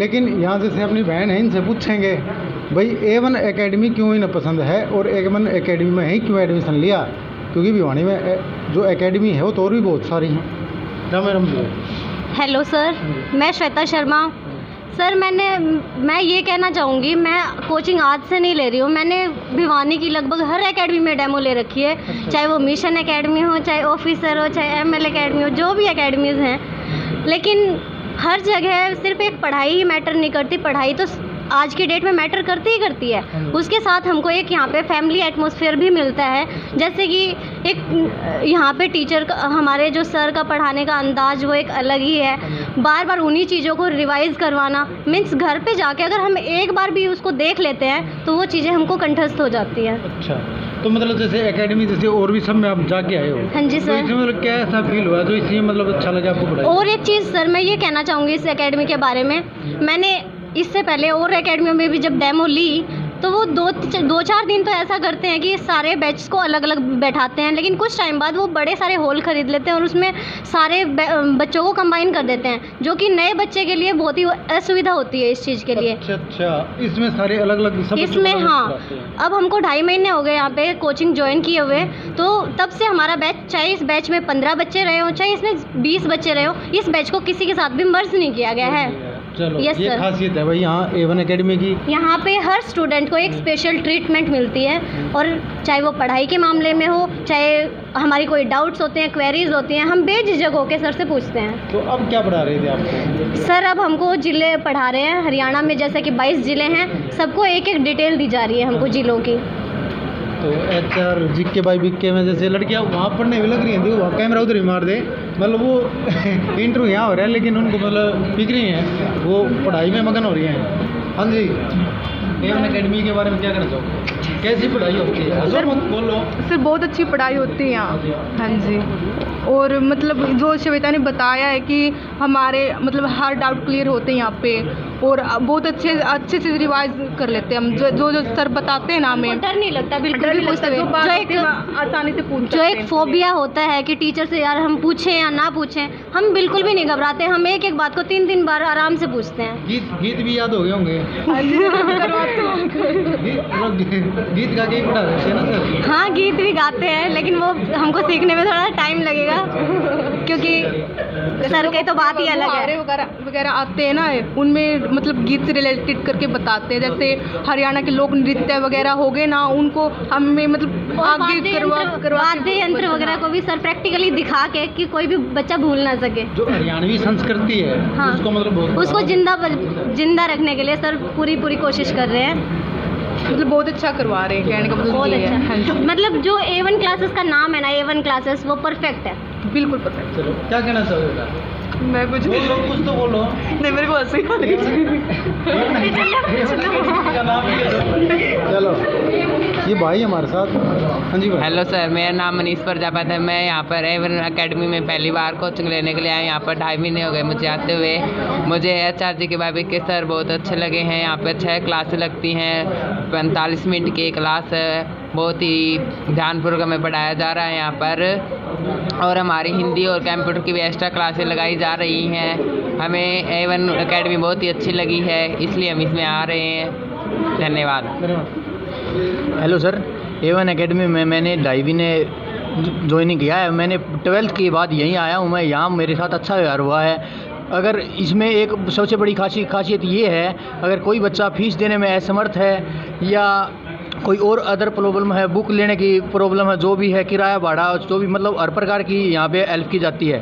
लेकिन यहाँ जैसे अपनी बहन है, इनसे पूछेंगे भाई A1 एकेडमी क्यों इन्हें पसंद है और A1 एकेडमी में ही क्यों एडमिशन लिया, क्योंकि भिवानी में जो एकेडमी है वो तो और भी बहुत सारी हैं। राम राम जी। हेलो सर, मैं श्वेता शर्मा। सर मैं ये कहना चाहूँगी, मैं कोचिंग आज से नहीं ले रही हूँ। मैंने भिवानी की लगभग हर एकेडमी में डेमो ले रखी है। चाहे वो मिशन एकेडमी हो, चाहे ऑफिसर हो, चाहे ML एकेडमी हो, जो भी एकेडमीज़ हैं, लेकिन हर जगह सिर्फ एक पढ़ाई ही मैटर नहीं करती। पढ़ाई तो आज की डेट में मैटर करती ही करती है, उसके साथ हमको एक यहाँ पे फैमिली एटमॉस्फेयर भी मिलता है। जैसे कि एक यहाँ पे टीचर का, हमारे जो सर का पढ़ाने का अंदाज़ वो एक अलग ही है। बार बार उन्हीं चीज़ों को रिवाइज़ करवाना, मीन्स घर पे जाके अगर हम एक बार भी उसको देख लेते हैं तो वो चीज़ें हमको कंठस्थ हो जाती हैं। अच्छा, तो मतलब जैसे एकेडमी जैसे और भी सब में आप जाके आए हो? हाँ जी सर। तो इसमें मतलब क्या ऐसा फील हुआ जो इसमें मतलब अच्छा लगा आपको पढ़ाई? और एक चीज़ सर मैं ये कहना चाहूँगी इस एकेडमी के बारे में, मैंने इससे पहले और एकेडमियों में भी जब डेमो ली तो वो दो चार दिन तो ऐसा करते हैं कि सारे बैच को अलग अलग बैठाते हैं, लेकिन कुछ टाइम बाद वो बड़े सारे हॉल ख़रीद लेते हैं और उसमें सारे बच्चों को कंबाइन कर देते हैं, जो कि नए बच्चे के लिए बहुत ही असुविधा होती है इस चीज़ के लिए। अच्छा, इसमें सारे अलग अलग सब इसमें हाँ, अब हमको 2.5 महीने हो गए यहाँ पे कोचिंग ज्वाइन किए हुए, तो तब से हमारा बैच, चाहे इस बैच में 15 बच्चे रहे हो, चाहे इसमें 20 बच्चे रहे हो, इस बैच को किसी के साथ भी मर्ज नहीं किया गया है। चलो, यस ये सर। खासियत है भाई यहाँ A1 एकेडमी की। यहाँ पे हर स्टूडेंट को एक स्पेशल ट्रीटमेंट मिलती है, और चाहे वो पढ़ाई के मामले में हो, चाहे हमारी कोई डाउट्स होते हैं, क्वेरीज होती हैं, हम बेझिझक होकर सर से पूछते हैं। तो अब क्या पढ़ा रहे थे आपको? सर अब हमको ज़िले पढ़ा रहे हैं। हरियाणा में जैसे कि 22 ज़िले हैं, सबको एक एक डिटेल दी जा रही है हमको ज़िलों की। तो HR GK बाई BK में जैसे लड़कियाँ वहाँ पढ़ने भी लग रही हैं, देखो वहाँ कैमरा उधर ही मार दे, मतलब वो इंटरव्यू यहाँ हो रहा है लेकिन उनको मतलब फिक्र ही है, वो पढ़ाई में मगन हो रही हैं। हाँ जी, A1 एकेडमी के बारे में क्या कहना चाहोगे? कैसी पढ़ाई होती है? सर बोलो। सर बहुत अच्छी पढ़ाई होती है यहाँ। हाँ जी, और मतलब जो श्वेता ने बताया है कि हमारे मतलब हर डाउट क्लियर होते हैं यहाँ पे, और बहुत अच्छे से रिवाइज कर लेते हैं हम। जो सर बताते हैं ना, हमें डर नहीं लगता, बिल्कुल भी लगता है। आसानी से पूछ, जो एक फोबिया होता है कि टीचर से यार हम पूछें या ना पूछें, हम बिल्कुल भी नहीं घबराते। हम एक एक बात को 3-3 बार आराम से पूछते हैं। गीत भी याद हो गए होंगे? गीत गा के ही पढ़ा रहे थे ना सर? हाँ, गीत भी गाते हैं, लेकिन वो हमको सीखने में थोड़ा टाइम लगेगा, क्योंकि सर की तो बात ही अलग है। वगैरह आते हैं ना, उनमें मतलब गीत से रिलेटेड करके बताते हैं। जैसे हरियाणा के लोक नृत्य वगैरह हो गए ना, उनको हमें मतलब आगे वाद्य यंत्र वगैरह को भी सर प्रैक्टिकली दिखा के कि कोई भी बच्चा भूल ना सके। जो हरियाणवी संस्कृति है, हाँ, उसको मतलब उसको जिंदा रखने के लिए सर पूरी कोशिश कर रहे हैं। मतलब बहुत अच्छा करवा रहे हैं, कहने का मतलब बहुत ये है। हाँ अच्छा, जी। मतलब जो A1 क्लासेस का नाम है ना, A1 क्लासेस, वो परफेक्ट है, बिल्कुल परफेक्ट। चलो, क्या कहना चाहोगे? मैं कुछ बोलो, कुछ तो बोलो। नहीं, मेरे को हंसी आ रही है। चलो, ये भाई हमारे साथ। हाँ जी भाई। हेलो सर, मेरा नाम मनीष प्रजापति है। मैं यहाँ पर A1 एकेडमी में पहली बार कोचिंग लेने के लिए आया। यहाँ पर 2.5 महीने हो गए मुझे आते हुए। मुझे HR GK by BK sir बहुत अच्छे लगे हैं। यहाँ पर 6 क्लासें लगती हैं, 45 मिनट की क्लास है। बहुत ही ध्यानपूर्वक हमें पढ़ाया जा रहा है यहाँ पर, और हमारी हिंदी और कंप्यूटर की भी एक्स्ट्रा क्लासें लगाई जा रही हैं। हमें A1 एकेडमी बहुत ही अच्छी लगी है, इसलिए हम इसमें आ रहे हैं। धन्यवाद। हेलो सर, A1 एकेडमी में मैंने 2.5 महीने ज्वाइनिंग किया है। मैंने 12th के बाद यहीं आया हूँ मैं। यहाँ मेरे साथ अच्छा व्यवहार हुआ है। अगर इसमें एक सबसे बड़ी खासियत ये है, अगर कोई बच्चा फीस देने में असमर्थ है या कोई और अदर प्रॉब्लम है, बुक लेने की प्रॉब्लम है, जो भी है, किराया भाड़ा, जो भी मतलब हर प्रकार की यहाँ पे हेल्प की जाती है।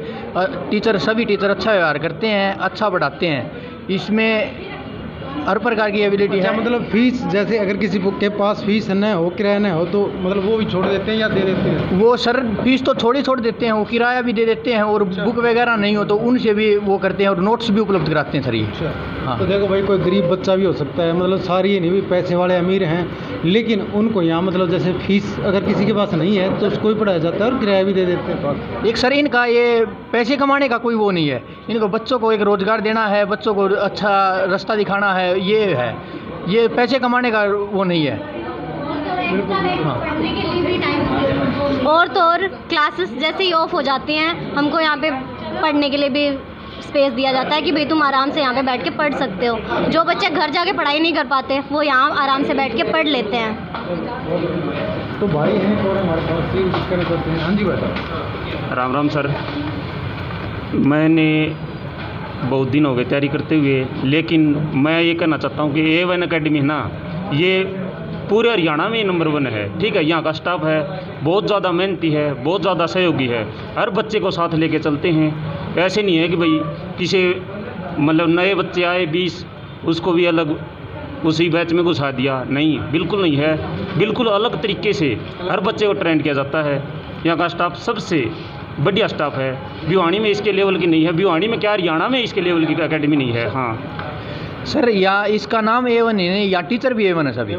सभी टीचर अच्छा व्यवहार करते हैं, अच्छा पढ़ाते हैं। इसमें हर प्रकार की एबिलिटी है। मतलब फीस, जैसे अगर किसी के पास फीस न हो, किराया न हो, तो मतलब वो भी छोड़ देते हैं या दे देते हैं? वो सर फीस तो छोड़ देते हैं, वो किराया भी दे देते हैं, और बुक वगैरह नहीं हो तो उनसे भी वो करते हैं, और नोट्स भी उपलब्ध कराते हैं सर ये। अच्छा, हाँ। तो देखो भाई, कोई गरीब बच्चा भी हो सकता है, मतलब सारी ये नहीं भी पैसे वाले अमीर हैं, लेकिन उनको यहाँ मतलब जैसे फीस अगर किसी के पास नहीं है तो उसको भी पढ़ाया जाता है और किराया भी दे देते हैं। एक सर इनका ये पैसे कमाने का कोई वो नहीं है, इनको बच्चों को एक रोज़गार देना है, बच्चों को अच्छा रास्ता दिखाना है, ये है। ये पैसे कमाने का वो नहीं है। हाँ। और तो और क्लासेस जैसे ही ऑफ हो जाती हैं, हमको यहाँ पे पढ़ने के लिए भी स्पेस दिया जाता है कि भाई तुम आराम से यहाँ पे बैठ के पढ़ सकते हो। जो बच्चे घर जाके पढ़ाई नहीं कर पाते वो यहाँ आराम से बैठ के पढ़ लेते हैं। तो भाई हैं और हमारे पास से डिस्कस करते हैं। हाँ जी भाई। राम राम सर, मैंने बहुत दिन हो गए तैयारी करते हुए, लेकिन मैं ये कहना चाहता हूँ कि A1 अकेडमी है ना, ये पूरे हरियाणा में नंबर 1 है। ठीक है, यहाँ का स्टाफ है बहुत ज़्यादा मेहनती है, बहुत ज़्यादा सहयोगी है, हर बच्चे को साथ लेके चलते हैं। ऐसे नहीं है कि भाई किसी मतलब नए बच्चे आए 20 उसको भी अलग उसी बैच में घुसा दिया, नहीं, बिल्कुल नहीं है। बिल्कुल अलग तरीके से हर बच्चे को ट्रेंड किया जाता है। यहाँ का स्टाफ सबसे बढ़िया स्टाफ है। भिवानी में इसके लेवल की नहीं है, भिवानी में क्या हरियाणा में इसके लेवल की एकेडमी नहीं है। हाँ सर, या इसका नाम A1 है या टीचर भी A1 है? सभी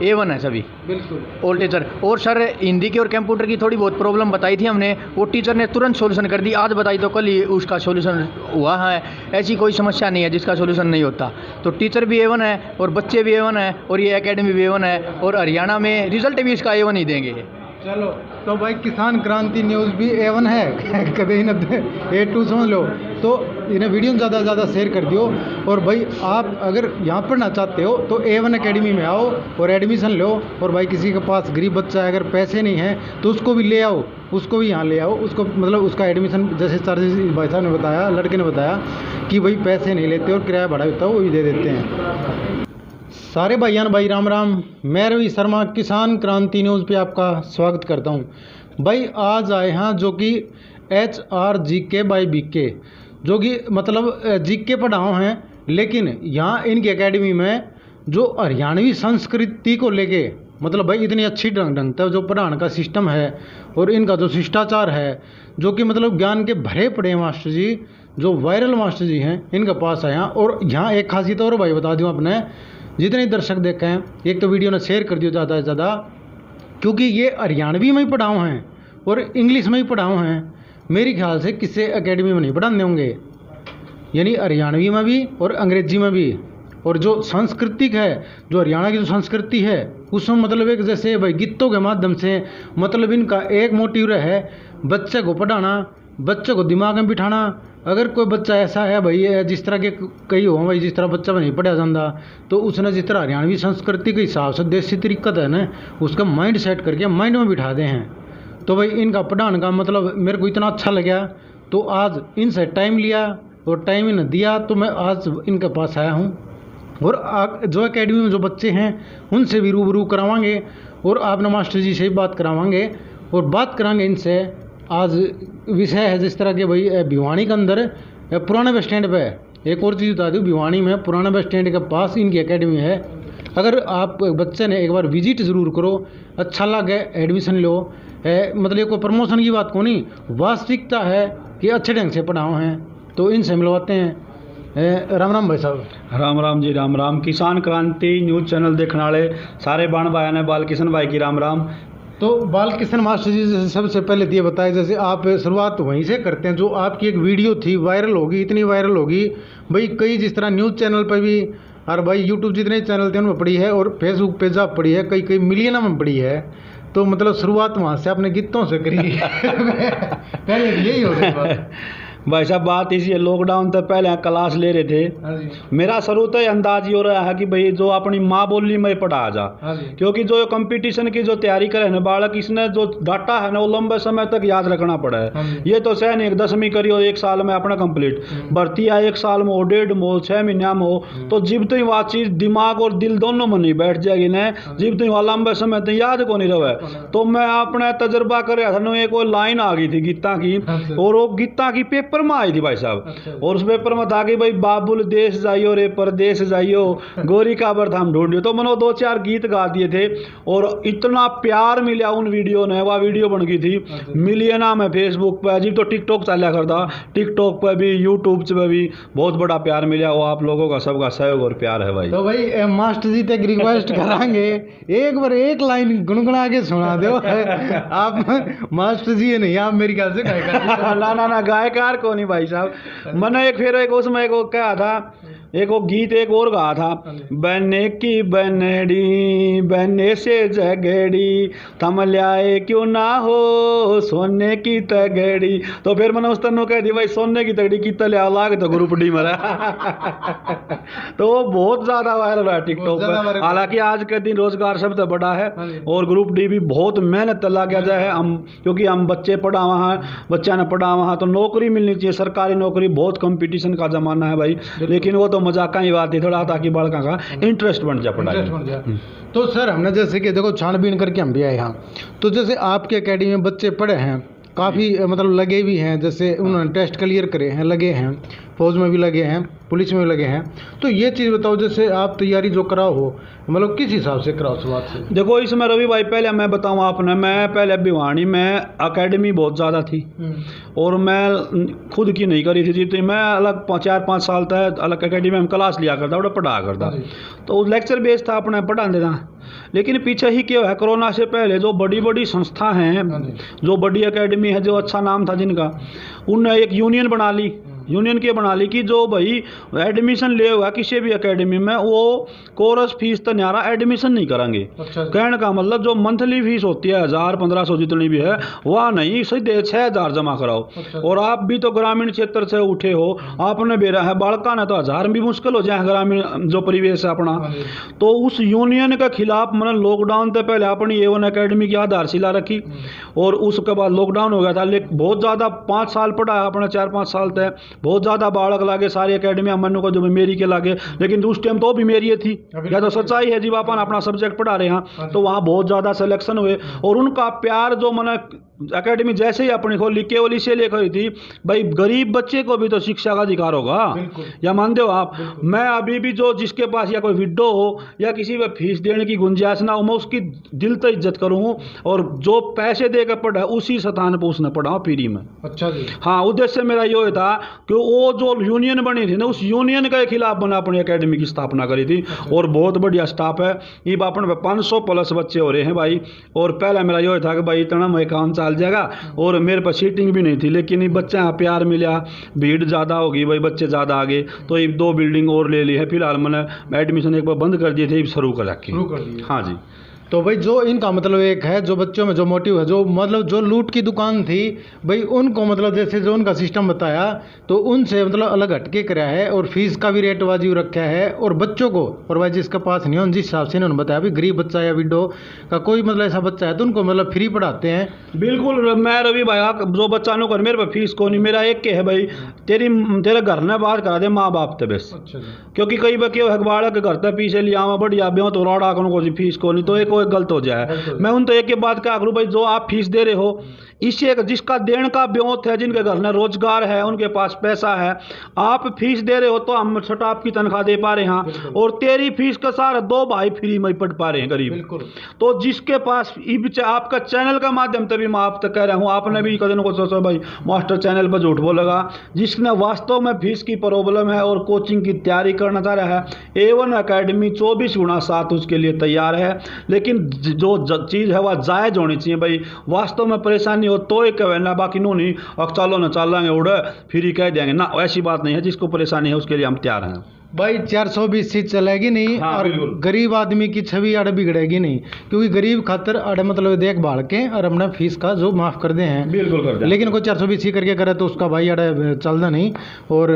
A1 है सभी, बिल्कुल ऑल टीचर। और सर हिंदी की और कंप्यूटर की थोड़ी बहुत प्रॉब्लम बताई थी हमने, वो टीचर ने तुरंत सॉल्यूशन कर दी। आज बताई तो कल ही उसका सॉल्यूशन हुआ है। ऐसी कोई समस्या नहीं है जिसका सॉल्यूशन नहीं होता। तो टीचर भी A1 है और बच्चे भी A1 है और ये एकेडमी भी A1 है और हरियाणा में रिजल्ट भी इसका A1 ही देंगे। चलो, तो भाई किसान क्रांति न्यूज़ भी A1 है कभी न A2 समझ लो। तो इन्हें वीडियो ज़्यादा से ज़्यादा शेयर कर दियो। और भाई आप अगर यहाँ पढ़ना चाहते हो तो A1 अकेडमी में आओ और एडमिशन लो। और भाई किसी के पास गरीब बच्चा है, अगर पैसे नहीं हैं तो उसको भी ले आओ, उसको भी यहाँ ले आओ। उसको मतलब उसका एडमिशन जैसे चार्जेस भाई साहब ने बताया, लड़के ने बताया कि भाई पैसे नहीं लेते और किराया भाड़ा होता है वो भी दे देते हैं। सारे भाईयान भाई राम राम, मैं रवि शर्मा किसान क्रांति न्यूज़ पे आपका स्वागत करता हूं। भाई आज आए हैं जो कि HRGK बाय BK, जो कि मतलब GK पढ़ाओ हैं, लेकिन यहाँ इनकी एकेडमी में जो हरियाणवी संस्कृति को लेके मतलब भाई इतनी अच्छी ढंग से जो पढ़ाने का सिस्टम है और इनका जो शिष्टाचार है, जो कि मतलब ज्ञान के भरे पड़े मास्टर जी, जो वायरल मास्टर जी हैं, इनके पास आए हैं। और यहाँ एक खासियत और भाई बता दूँ अपने जितने दर्शक देखे हैं, एक तो वीडियो ने शेयर कर दियो ज़्यादा से ज़्यादा, क्योंकि ये हरियाणवी में ही पढ़ाओ हैं और इंग्लिश में ही पढ़ाओ हैं। मेरे ख्याल से किसी एकेडमी में नहीं पढ़ाने होंगे, यानी हरियाणवी में भी और अंग्रेजी में भी। और जो सांस्कृतिक है, जो हरियाणा की जो संस्कृति है, उसमें मतलब एक जैसे भाई गीतों के माध्यम से मतलब इनका एक मोटिव है बच्चे को पढ़ाना, बच्चे को दिमाग में बिठाना। अगर कोई बच्चा ऐसा है भाई जिस तरह के कई हो भाई, जिस तरह बच्चा नहीं पढ़ा जाता, तो उसने जिस तरह हरियाणवी संस्कृति के हिसाब से देसी तरीका है ना, उसका माइंड सेट करके माइंड में बिठा दे हैं। तो भाई इनका पढ़ाने का मतलब मेरे को इतना अच्छा लगा, तो आज इनसे टाइम लिया और टाइम इन्हें दिया, तो मैं आज इनके पास आया हूँ। और जो एकेडमी में जो बच्चे हैं उनसे भी रूबरू करावाएंगे और आपने मास्टर जी से ही बात करावाएंगे और बात कराएंगे इनसे। आज विषय है जिस तरह के भाई भिवानी के अंदर पुराने बस स्टैंड पे, एक और चीज़ बता दूँ, भिवानी में पुराने बस स्टैंड के पास इनकी एकेडमी है। अगर आप बच्चे ने एक बार विजिट ज़रूर करो, अच्छा लगे एडमिशन लो। मतलब ये कोई प्रमोशन की बात को नहीं, वास्तविकता है कि अच्छे ढंग से पढ़ाओ हैं। तो इनसे मिलवाते हैं। राम राम भाई साहब। राम राम जी, राम राम। किसान क्रांति न्यूज़ चैनल देखने वाले सारे बाण भाई ने बाल किशन भाई की राम राम। तो बालकिशन मास्टर जी जैसे सबसे पहले ये बताया, जैसे आप शुरुआत वहीं से करते हैं, जो आपकी एक वीडियो थी वायरल होगी, इतनी वायरल होगी भाई, कई जिस तरह न्यूज़ चैनल पर भी और भाई यूट्यूब जितने चैनल थे उनमें पड़ी है और फेसबुक पेज आप पड़ी है, कई मिलियन में पड़ी है। तो मतलब शुरुआत वहाँ से आपने गीतों से करी पहले यही हो रहा है भाई साहब। बात इसी है, लॉकडाउन तक पहले क्लास ले रहे थे। मेरा शुरू तो अंदाज ही हो रहा है कि भाई जो अपनी माँ बोली में पढ़ा जा, क्योंकि जो कंपटीशन की जो तैयारी करे ना बालक, इसने जो डाटा है ना वो लंबे समय तक याद रखना पड़ा है। ये तो सह नहीं 10वीं करी और 1 साल में अपना कंप्लीट, भर्ती है 1 साल में हो, 1.5 में 6 महीना में हो, तो जिब तो वह चीज़ दिमाग और दिल दोनों में नहीं बैठ जाएगी ना, जिब तो वह लंबे समय तक याद को नहीं रहे। तो मैं अपना तजर्बा कर रहा था, एक लाइन आ गई थी गीता की, और वो गीता की पेपर में आई थी भाई साहब। और उस पेपर में था कि भाई बाबुल देश जाइयो रे परदेश जाइयो, गोरी का बरधाम ढूंढियो। तो मैंने 2-4 गीत गा दिए थे और इतना प्यार मिला उन वीडियो ने, वह वीडियो बन गई थी मिलियना में फेसबुक पे, अजीब तो टिकटॉक चला करता, टिकटॉक पे भी यूट्यूब पे भी बहुत बड़ा प्यार मिला। वो आप लोगों का सबका सहयोग और प्यार है भाई। तो भाई मास्टर जी तक रिक्वेस्ट कराएंगे, एक बार एक लाइन गुनगुना के सुना दो। आप मास्टर जी है नहीं, आप मेरी ख्याल से ना गायकार को नहीं भाई साहब। मैंने एक फिर एक उसमें एक कहा था एक वो गीत एक और गा था, बने की बनड़ी बने से जगड़ी थम ल्याए क्यों ना हो सोने की तगड़ी। तो फिर मैंने उस तनु कह दी भाई सोने की तगड़ी की तले लाग तो ग्रुप डी मरा। तो वो बहुत ज़्यादा वायरल है टिकटॉक पर। हालांकि आज के दिन रोजगार सबसे बड़ा है और ग्रुप डी भी बहुत मेहनत लगा जाए हम, क्योंकि हम बच्चे पढ़ा वहाँ, बच्चा ने पढ़ा वहाँ, तो नौकरी मिलनी चाहिए, सरकारी नौकरी। बहुत कंपटीशन का ज़माना है भाई, लेकिन वो तो मजाक का ही बात है थोड़ा, ताकि बड़का का इंटरेस्ट बन जाए पढ़ाई। तो सर हमने जैसे कि देखो छानबीन करके हम भी आए यहाँ, तो जैसे आपके एकेडमी में बच्चे पढ़े हैं काफ़ी, मतलब लगे भी हैं, जैसे उन्होंने टेस्ट क्लियर करे हैं, लगे हैं, फौज में भी लगे हैं, पुलिस में भी लगे हैं। तो ये चीज़ बताओ, जैसे आप तैयारी जो कराओ हो, मतलब किस हिसाब से कराओ शुरुआत से? देखो इसमें रवि भाई पहले मैं बताऊं आपने, मैं पहले भिवानी में एकेडमी बहुत ज़्यादा थी और मैं खुद की नहीं करी थी जितनी, मैं अलग 4-5 साल तक अलग एकेडमी में क्लास लिया करता और पढ़ा करता, तो लेक्चर बेस था अपने पढ़ा देता। लेकिन पीछे ही क्या है, कोरोना से पहले जो बड़ी बड़ी संस्था हैं, जो बड़ी एकेडमी है, जो अच्छा नाम था जिनका, उनने एक यूनियन बना ली। यूनियन के बना ली कि जो भाई एडमिशन ले हुआ किसी भी एकेडमी में, वो कोर्स फीस तो न्यारा एडमिशन नहीं करेंगे। अच्छा। कहने का मतलब जो मंथली फीस होती है 1000-1500 जितनी भी है, वह नहीं, सीधे 6000 जमा कराओ। अच्छा। और आप भी तो ग्रामीण क्षेत्र से उठे हो, आपने बेरा है बालका ने तो 1000 भी मुश्किल हो जाए ग्रामीण जो परिवेश है अपना। तो उस यूनियन के खिलाफ मैंने लॉकडाउन से पहले अपनी A1 एकेडमी की आधारशिला रखी और उसके बाद लॉकडाउन हो गया था। लेकिन बहुत ज़्यादा 5 साल पढ़ा अपने, 4-5 साल तक बहुत ज़्यादा बालक लागे सारी एकेडमी मनु को जो मेरी के लागे, लेकिन उस टाइम तो भी मेरी थी, या तो सच्चाई है जी अपन अपना सब्जेक्ट पढ़ा रहे हैं। तो वहाँ बहुत ज़्यादा सिलेक्शन हुए और उनका प्यार जो मैंने एकेडमी जैसे ही अपनी खोली, केवल इसे लेकर थी भाई गरीब बच्चे को भी तो शिक्षा का अधिकार होगा, या मानते हो आप? मैं अभी भी जो जिसके पास या कोई विडो हो या किसी पर फीस देने की गुंजाइश ना हो, मैं उसकी दिल तो इज्जत करूँ, और जो पैसे देकर पढ़ा उसी स्थान पर उसने पढ़ा फ्री में। अच्छा जी। हाँ, उद्देश्य मेरा ये था कि वो जो यूनियन बनी थी ना, उस यूनियन के खिलाफ मैंने अपनी एकेडमी की स्थापना करी थी और बहुत बढ़िया स्टाफ है। ये अपन 500 प्लस बच्चे हो रहे हैं भाई। और पहले मेरा ये था कि भाई इतना मैं काम चल जाएगा, और मेरे पास सीटिंग भी नहीं थी, लेकिन ये बच्चा प्यार मिला, भीड़ ज़्यादा होगी भाई, बच्चे ज़्यादा आ गए, तो ये 2 बिल्डिंग और ले ली है। फिलहाल मैंने एडमिशन एक बार बंद कर दिए थे, शुरू कर रखी। हाँ जी। तो भाई जो इनका मतलब एक है, जो बच्चों में जो मोटिव है, जो मतलब जो लूट की दुकान थी भाई, उनको मतलब जैसे जो उनका सिस्टम बताया, तो उनसे मतलब अलग हटके कराया है और फीस का भी रेट वाजिब रखा है। और बच्चों को, और भाई जिसके पास नहीं हो, जिस हिसाब से इन्होंने बताया भी गरीब बच्चा या विडो का कोई मतलब ऐसा बच्चा है, तो उनको मतलब फ्री पढ़ाते हैं। बिल्कुल। मैं रवि भाई जो बच्चा नो कर, मेरे पास फीस को नहीं, मेरा एक के है भाई, तेरे घर ने बात करा दे माँ बाप ते बस। अच्छा। क्योंकि कई बच्चे बालक के घर तक पीछे लिया बढ़िया ब्यों तो रोड़ा को फीस को नहीं, तो एक गलत हो जाए। मैं उन तो एक ही बात क्या करूँ भाई, जो आप फीस दे रहे हो, इससे जिसका देने का ब्योत है, जिनके घर में रोजगार है, उनके पास पैसा है, आप फीस दे रहे हो तो हम छोटा आपकी तनख्वाह दे पा रहे हैं, और तेरी फीस का सारा 2 भाई फ्री में पढ़ पा रहे हैं गरीब। तो जिसके पास आपका चैनल का माध्यम तभी मैं आप तक कह रहा हूँ, आपने भी कदम को सोचो भाई मास्टर चैनल पर झूठ बोलेगा, जिसने वास्तव में फीस की प्रॉब्लम है और कोचिंग की तैयारी करना चाह रहा है, A1 एकेडमी 24/7 उसके लिए तैयार है। लेकिन जो चीज़ है वह जायज़ होनी चाहिए भाई। वास्तव में परेशानी हो तो एक कहना, बाकी नो नहीं अब चलो ना चल लेंगे उड़े फ्री कह देंगे ना, ऐसी बात नहीं है। जिसको परेशानी है उसके लिए हम तैयार हैं भाई। 420 सीट चलेगी नहीं। हाँ, और गरीब आदमी की छवि अड़ बिगड़ेगी नहीं, क्योंकि गरीब खातर अड़ मतलब देखभाल के और अपना फीस का जो माफ़ कर दे हैं, बिल्कुल कर दे। लेकिन कोई 420 सीट करके करे तो उसका भाई अड़ चलना नहीं। और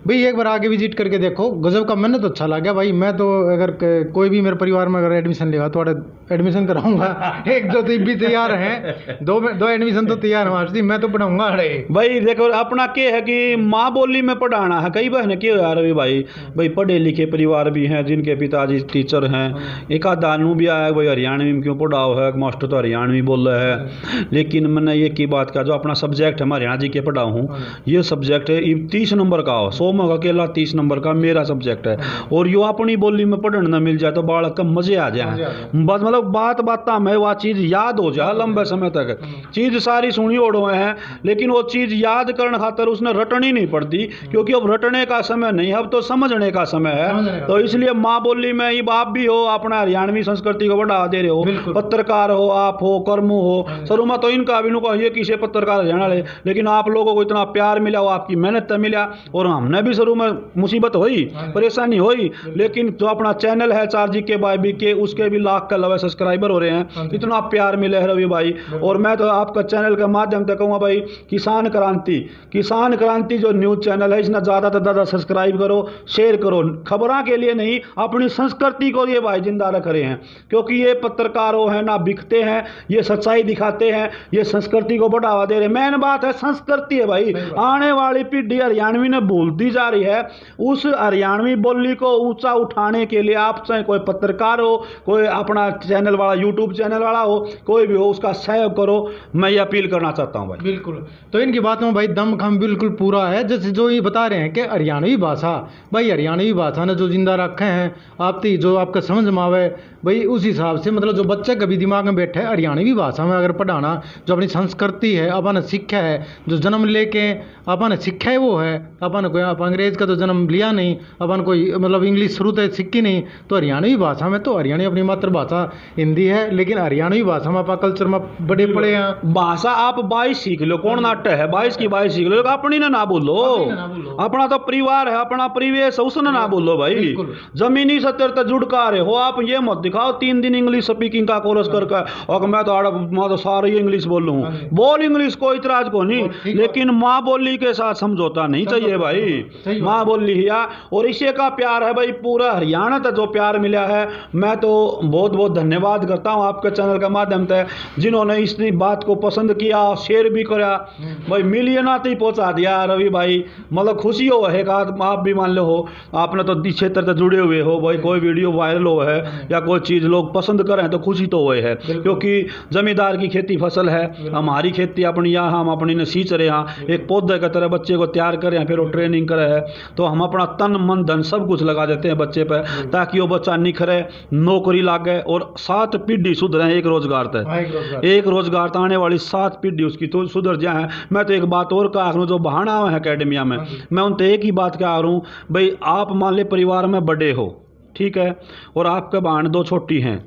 भाई एक बार आगे विजिट करके देखो, गजब का। मैंने तो अच्छा लगा भाई। मैं तो अगर कोई भी मेरे परिवार में अगर एडमिशन लेगा तो एडमिशन कराऊंगा। 1-2 भी तैयार हैं, 2 एडमिशन तो तैयार है, मैं तो पढ़ाऊंगा। अरे भाई देखो अपना क्या है कि माँ बोली में पढ़ाना है। कई बहन क्यों यार भाई पढ़े लिखे परिवार भी हैं, जिनके पिताजी टीचर हैं, एक आधानू भी आया भाई हरियाणवी में क्यों पढ़ाओ है, मास्टर तो हरियाणवी बोल रहे हैं। लेकिन मैंने ये की बात का जो अपना सब्जेक्ट है मैं हरियाणा जी के पढ़ाऊँ हूँ, ये सब्जेक्ट है 30 नंबर का हो, 100 में अकेला 30 नंबर का मेरा सब्जेक्ट है। और यो अपनी बोली में पढ़ने न मिल जाए तो बालक का मजे आ जाए, बस मतलब बात में वह चीज़ याद हो जाए लंबे समय तक। चीज़ सारी सुनी ओढ़ो है, लेकिन वो चीज़ याद करने खातर उसने रटनी नहीं पड़ती, क्योंकि अब रटने का समय नहीं, अब तो समझने समझने का समय है। तो इसलिए माँ बोली में ही आप भी हो, अपना हरियाणवी संस्कृति को बढ़ावा दे रहे हो, पत्रकार हो, आप हो, कर्मू हो, सर मैं तो इनका भी नुका ये किसे पत्रकार हरियाणा ले, लेकिन आप लोगों को इतना प्यार मिला, वो आपकी मेहनत से मिला, और हमने भी शुरू में मुसीबत हुई, परेशानी हुई, लेकिन जो अपना चैनल है 4GK बाय BK, उसके भी लाख का लवे सब्सक्राइबर हो रहे हैं, इतना प्यार मिले है रवि भाई। और मैं तो आपका चैनल के माध्यम से कहूँगा भाई, किसान क्रांति जो न्यूज़ चैनल है, इसने ज़्यादा से ज़्यादा सब्सक्राइब करो, शेयर करो, खबरों के लिए नहीं, अपनी संस्कृति को ये भाई जिंदा रख रहे हैं, क्योंकि ये पत्रकारों हैं ना बिकते हैं, ये सच्चाई दिखाते हैं, ये संस्कृति को बढ़ावा दे रहे हैं। मेन बात है संस्कृति है भाई। आने वाली पीढ़ी हरियाणवी ने भूलती जा रही है, उस हरियाणवी बोली को ऊंचा उठाने के लिए आप चाहे कोई पत्रकार हो, कोई अपना चैनल वाला, यूट्यूब चैनल वाला हो, कोई भी हो, उसका सहयोग करो, मैं ये अपील करना चाहता हूँ भाई। बिल्कुल, तो इनकी बातों में भाई दमखम बिल्कुल पूरा है। जैसे जो ये बता रहे हैं कि हरियाणवी भाषा, भाई हरियाणवी भाषा ने जो जिंदा रखे हैं, आप जो आपका समझ में आवे भाई, उस हिसाब से मतलब जो बच्चे कभी दिमाग में बैठे हरियाणवी भाषा में अगर पढ़ाना, जो अपनी संस्कृति है, अपन सीखा है, जो जन्म लेके अपन सीखा है वो है, अपन कोई अंग्रेज का तो जन्म लिया नहीं, अपन कोई मतलब इंग्लिश शुरू से सीखी नहीं, तो हरियाणवी भाषा में तो हरियाणवी अपनी मातृभाषा हिंदी है, लेकिन हरियाणवी भाषा में अपना कल्चर में बड़े पड़े हैं। भाषा आप 22 सीख लो, कौन नाट्य है 22 की 22 सीख लो, अपनी ना बोलो, अपना तो परिवार है, अपना परिवेश है, उसने ना बोलो भाई। जमीनी सत्तर तक जुड़का रहे हो आप, ये मत दिखाओ 3 दिन इंग्लिश स्पीकिंग का कोर्स करके और मैं तो सारी इंग्लिश बोल रहा हूँ, बोल इंग्लिश को इतराज को नहीं, लेकिन माँ बोली के साथ समझौता नहीं चाहिए भाई। माँ बोली है और इसे का प्यार है भाई, पूरा हरियाणा तक जो प्यार मिला है, मैं तो बहुत बहुत धन्यवाद करता हूँ आपके चैनल के माध्यम से, जिन्होंने इस बात को पसंद किया, शेयर भी करा भाई, मिलियन तक पहुँचा दिया रवि भाई। मतलब खुशी हो है, आप भी मान लो हो, आपने तो इस क्षेत्र से जुड़े हुए हो भाई, कोई वीडियो वायरल हो है या कोई चीज़ लोग पसंद करें तो खुशी तो हुए है, क्योंकि जमींदार की खेती फसल है, हमारी खेती अपनी, यहाँ हम अपनी ने सींच रहे हैं, एक पौधे की तरह बच्चे को तैयार करें, फिर वो ट्रेनिंग करे है, तो हम अपना तन मन धन सब कुछ लगा देते हैं बच्चे पर, ताकि वो बच्चा निखरे, नौकरी लागे और 7 पीढ़ी सुधरे। एक रोजगार तक, एक रोजगार तो आने वाली 7 पीढ़ी उसकी तो सुधर जाए। मैं तो एक बात और कहा जो बहाना है अकेडमिया में, मैं उनसे एक ही बात कह रहा हूँ भाई, आप मान ले परिवार में बड़े हो, ठीक है, और आपके बहन 2 छोटी हैं,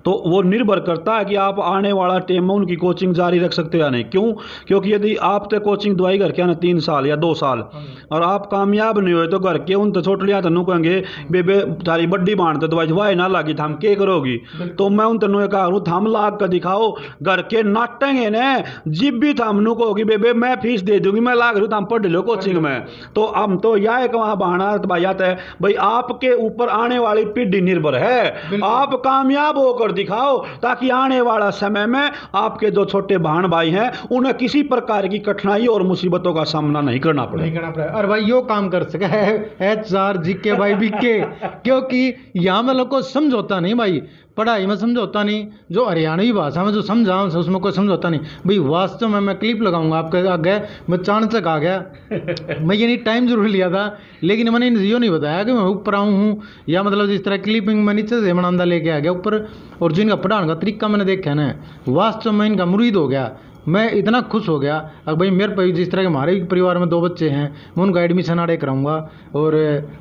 तो वो निर्भर करता है कि आप आने वाला टाइम में उनकी कोचिंग जारी रख सकते हो या नहीं। क्यों? क्योंकि यदि आप तो कोचिंग दवाई घर के आना 3 साल या 2 साल और आप कामयाब नहीं हुए, तो घर के उन तो छोट लिया तनु कहेंगे बेबे तारी बड्डी बांध तो दवाई दवाई ना लागी थम के करोगी। तो मैं उन तनु कहा थम लाग कर दिखाओ, घर के नाटेंगे न जिब भी थमनु कहोगी बेबे मैं फीस दे दूंगी, मैं लाग रही हूँ, थम पढ़ लो कोचिंग में। तो हम तो यह एक वहाँ बहाना भाई आता है भाई, आपके ऊपर आने वाली पीढ़ी निर्भर है, आप कामयाब होकर दिखाओ, ताकि आने वाला समय में आपके जो छोटे बहन भाई हैं उन्हें किसी प्रकार की कठिनाई और मुसीबतों का सामना नहीं करना पड़े। और भाई यो काम कर सका है HRGK बाय BK, क्योंकि यहाँ में लोग को समझौता नहीं भाई, पढ़ाई में समझौता नहीं, जो हरियाणवी भाषा में जो समझा उसमें कोई समझौता नहीं भाई। वास्तव में मैं क्लिप लगाऊंगा आपके आगे, मैं चाणचक आ गया मैं ये नहीं टाइम जरूर लिया था, लेकिन मैंने यो नहीं बताया कि मैं ऊपर आऊँ हूँ, या मतलब जिस तरह क्लिपिंग मैं नीचे से बनांदा लेके आ गया ऊपर, और जो इनका पढ़ाने का तरीका मैंने देखा है ना, वास्तव में इनका मुरीद हो गया, मैं इतना खुश हो गया। अब भाई मेरे पर जिस तरह के हमारे परिवार में 2 बच्चे हैं, मैं उनका एडमिशन आड़े कराऊंगा, और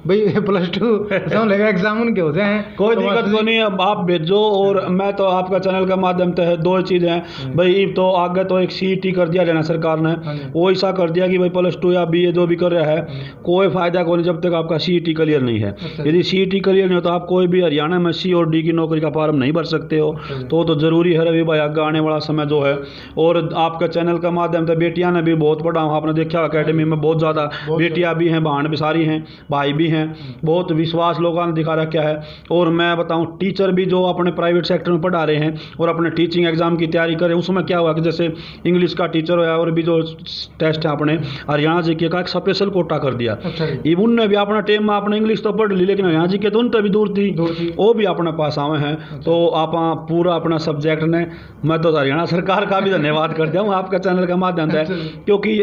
भाई +2 समझ लेगा एग्जाम उनके होते हैं, कोई दिक्कत को नहीं, अब आप भेजो। और मैं तो आपका चैनल के माध्यम से 2 चीज़ें हैं भाई, तो आगे तो एक CET कर दिया जाना सरकार ने, वो ऐसा कर दिया कि भाई +2 या BA जो भी कर रहा है कोई फायदा को नहीं जब तक आपका CET क्लियर नहीं है। यदि CET क्लियर नहीं हो तो आप कोई भी हरियाणा में C और D की नौकरी का फॉर्म नहीं भर सकते हो, तो ज़रूरी है रवि भाई आगे आने वाला समय जो है। और आपके चैनल के माध्यम से बेटियां ने भी बहुत पढ़ा, आपने देखा अकेडमी में बहुत ज़्यादा बेटियां भी हैं, बहन भी सारी हैं, भाई भी हैं, बहुत विश्वास लोगों ने दिखा रखा है। और मैं बताऊं टीचर भी जो अपने प्राइवेट सेक्टर में पढ़ा रहे हैं और अपने टीचिंग एग्जाम की तैयारी करें, उसमें क्या हुआ कि जैसे इंग्लिश का टीचर हुआ और भी जो टेस्ट है अपने हरियाणा GK का एक स्पेशल कोटा कर दिया, उनने भी अपना टाइम में अपने इंग्लिश तो पढ़ ली, लेकिन हरियाणा GK तो उन तक भी दूर थी, वो भी अपने पास आए हैं। तो आप पूरा अपना सब्जेक्ट ने, मैं तो हरियाणा सरकार का भी धन्यवाद करता हूँ आपका चैनल के माध्यम से, क्योंकि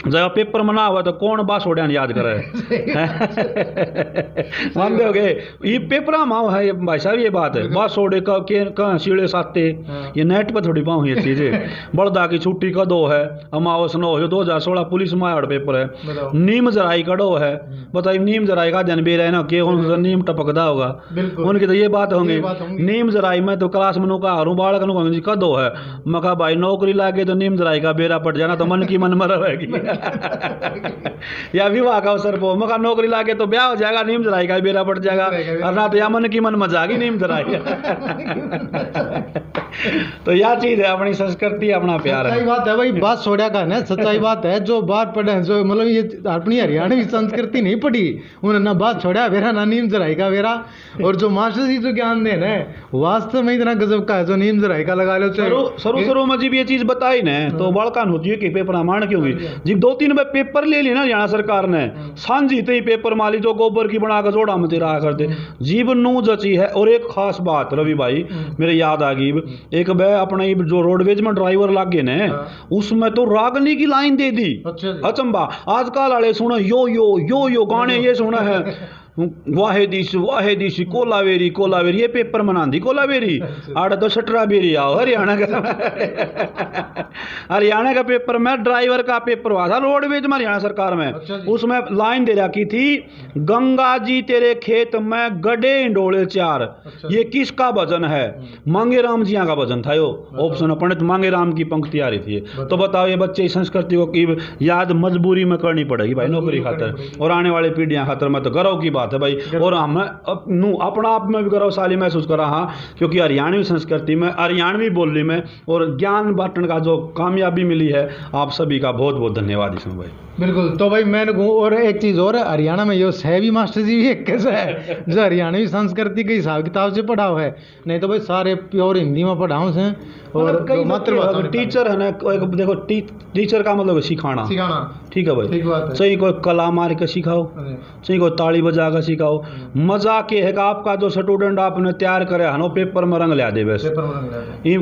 जब पेपर मना हुआ तो कौन बास छोड़ा याद करे मानते हो गए ये पेपर माओ है ये भाई साहब, ये बात है बास छोड़े कहाँ सीढ़े साते ये नेट पर थोड़ी पाऊँ ये चीज़ें। बड़दा की छुट्टी कदो है, अमावस नो हो 2016 पुलिस मायाड़ पेपर है, नीम जराई कड़ो है, बताइए नीम जराई का जन भी रहे ना कि नीम टपकदा होगा उनकी तो ये बात होंगी। नीम जराई में तो क्लास में का हरू बालक जी कदो है, मैं कहा भाई नौकरी लागे तो नीम जराई का बेरा पड़ जाना तो मन की मन मर रहेगी या विवाह का अवसर पर मका नौकरी लाके तो ब्याह हो जाएगा, नीम जराई का बेरा पड़ जाएगा, और ना तो या मन की मन मजा आ गई नीम जराई तो यह चीज है अपनी संस्कृति, अपना प्यार है। सही बात है भाई, बात छोड़ा का ना सच्चाई बात है। जो बात पढ़े जो मतलब ये अपनी हरियाणवी संस्कृति नहीं पढ़ी उन्होंने ना बात छोड़ा वेरा ना नीम जराई का वेरा, और जो मास्टर जी जो ज्ञान देना है वास्तव में इतना गजब का है। जो नीम जराई का लगा लो शुरू में जब ये चीज बताई ना तो बड़कान होती है कि पेपर मान क्यों हुई जब 2-3 बार पेपर ले ली ना हरियाणा सरकार ने सांझी ही पेपर माली जो गोबर की बना कर जोड़ा में रहा करते जीव नू जची है। और एक खास बात रवि भाई मेरे याद आ गई, एक वह अपने जो रोडवेज में ड्राइवर लागे ने उसमें तो रागनी की लाइन दे दी। अचंबा आजकल वाले सुनो यो यो यो यो गाने ये सुना है वाहे दिश कोलावेरी कोलावेरी, ये पेपर मनांदी कोलावेरी आड़ा तो सटरा बेरी आओ हरियाणा का हरियाणा का पेपर में ड्राइवर का पेपर हुआ था रोडवेज में हरियाणा सरकार में। उसमें लाइन दे रखी थी गंगा जी तेरे खेत में गड्ढे इंडोले 4, ये किसका भजन है? मांगे राम जिया का भजन था। यो ऑप्शन पंडित मांगे राम की पंक्ति आ रही थी। तो बताओ ये बच्चे संस्कृति को की याद मजबूरी में करनी पड़ेगी भाई नौकरी खातर और आने वाली पीढ़ियां खातर। मैं तो गर्व की बात है भाई, और हम अपना आप में भी गौरवशाली महसूस कर रहा क्योंकि हरियाणवी संस्कृति में हरियाणवी बोली में और ज्ञान बांटने का जो कामयाबी मिली है, आप सभी का बहुत बहुत धन्यवाद इसमें भाई। बिल्कुल। तो भाई मैंने और एक चीज़ और हरियाणा में यो है भी मास्टर जी भी एक कैसा है जो हरियाणवी संस्कृति के हिसाब किताब से पढ़ा हुआ है, नहीं तो भाई सारे प्योर हिंदी में पढ़ा हूँ से। और मातृभाषा टीचर है ना, देखो टीचर का मतलब सिखाना ठीक है भाई, ठीक बात है। सही कोई कला मार के सिखाओ, सही कोई ताली बजा कर सिखाओ। मजा के है कि आपका जो स्टूडेंट आपने तैयार करे है ना पेपर में रंग लिया दे बस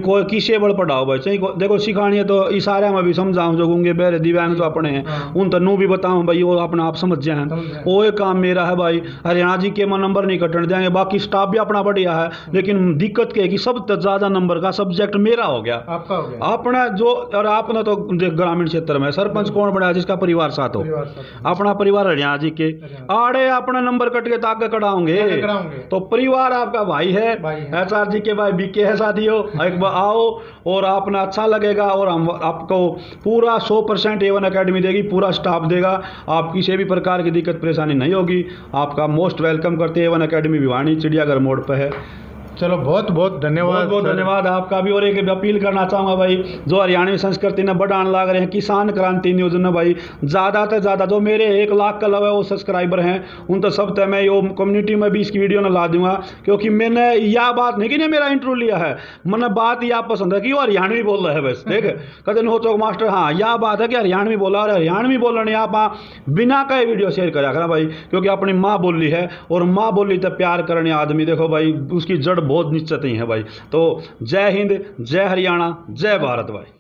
कोई किसे बड़ पढ़ाओ भाई। सही देखो सिखानी है तो इशारे में भी समझाऊँ, जो गूंगे बहरे दिव्यांग तो अपने हैं उन तनू भी बताऊँ भाई, वो अपना आप समझ जाए वो एक काम मेरा है भाई। हरियाणा जी के नंबर नहीं कटने देंगे, बाकी स्टाफ भी अपना बढ़िया है, लेकिन दिक्कत क्या है कि सबसे ज़्यादा नंबर का सब्जेक्ट मेरा हो गया, आपका हो गया। अपना जो और आपने तो ग्रामीण क्षेत्र में सरपंच कौन बना जिसका परिवार साथ हो, अपना परिवार हरियाणा जी के आड़े अपने नंबर कट के ताके कटाओगे तो परिवार आपका भाई है। HR जी के भाई BK है साथियों, एक बार आओ और आपने अच्छा लगेगा और हम आपको पूरा 100% A1 अकेडमी देगी, पूरा स्टाफ देगा, आप किसी भी प्रकार की दिक्कत परेशानी नहीं होगी। आपका मोस्ट वेलकम करते हैं। A1 अकेडमी भिवानी चिड़ियाघर मोड़ पर है। चलो बहुत बहुत धन्यवाद, बहुत धन्यवाद आपका भी। और एक अपील करना चाहूँगा भाई, जो हरियाणवी संस्कृति ने बढ़ाने लग रहे हैं किसान क्रांति न्यूज़ ने भाई, ज़्यादा से ज़्यादा जो मेरे 1 लाख के अलावा वो सब्सक्राइबर हैं उन तो सब तक मैं यो कम्युनिटी में भी इसकी वीडियो न ला दूंगा, क्योंकि मैंने यह बात नहीं कि नहीं मेरा इंटरव्यू लिया है, मैंने बात यह पसंद है कि वो हरियाणवी बोल रहा है बस। देख कदम हो तो मास्टर हाँ यह बात है कि हरियाणवी बोला, और हरियाणवी बोलने आप बिना कहे वीडियो शेयर करा करा भाई, क्योंकि अपनी माँ बोली है और माँ बोली तो प्यार करने आदमी देखो भाई उसकी जड़ बहुत निश्चित ही है भाई। तो जय हिंद, जय हरियाणा, जय भारत भाई।